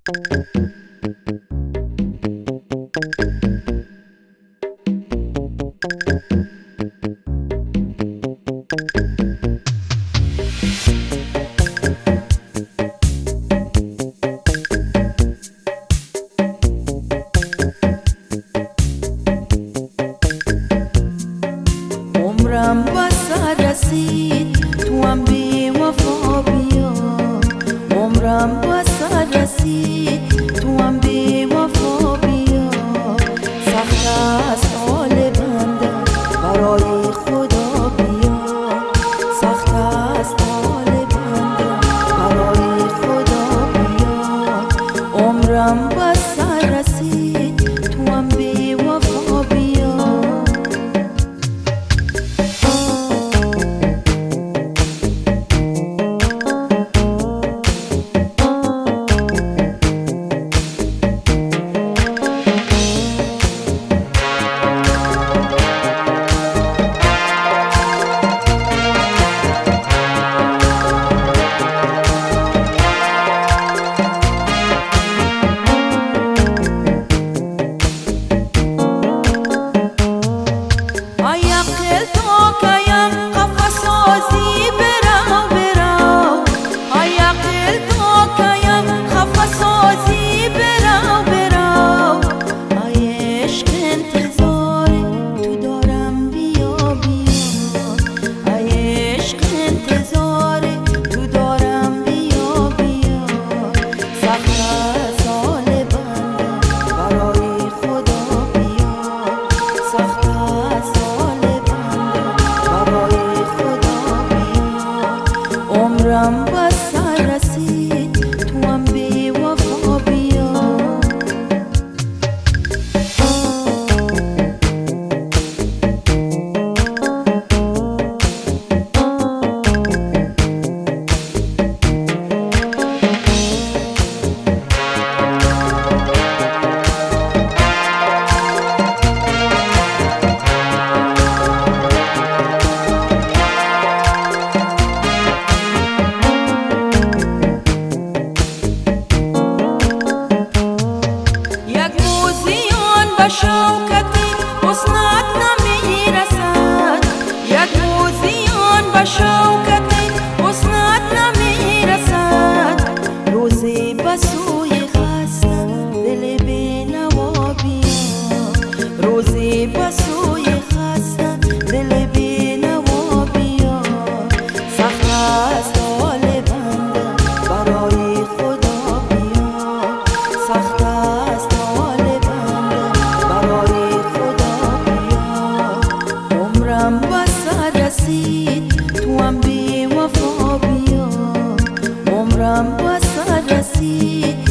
عمرم با سر رسید تو هم بی وفا بیا، عمرم با سر رسید تو هم بی وفا بیا. سخت است حال بنده برای خدا بیا، سخت است حال بنده برای خدا بیا. عمرم با سر رسید تو هم بی وفا بیا. عمرم با سر رسید تو هم بی وفا بیا. شوکتی حسنت نمیرسد، یک روزیان به شوکتی حسنت نمیرسد. روزی به سوی خسته دل بینوا بیا، روزی به سوی خسته دل بینوا بیا. سخت است حال بنده برای خدا بیا، سخت است حال عمرم با سر رسید تو هم بی وفا بیا، عمرم با سر رسید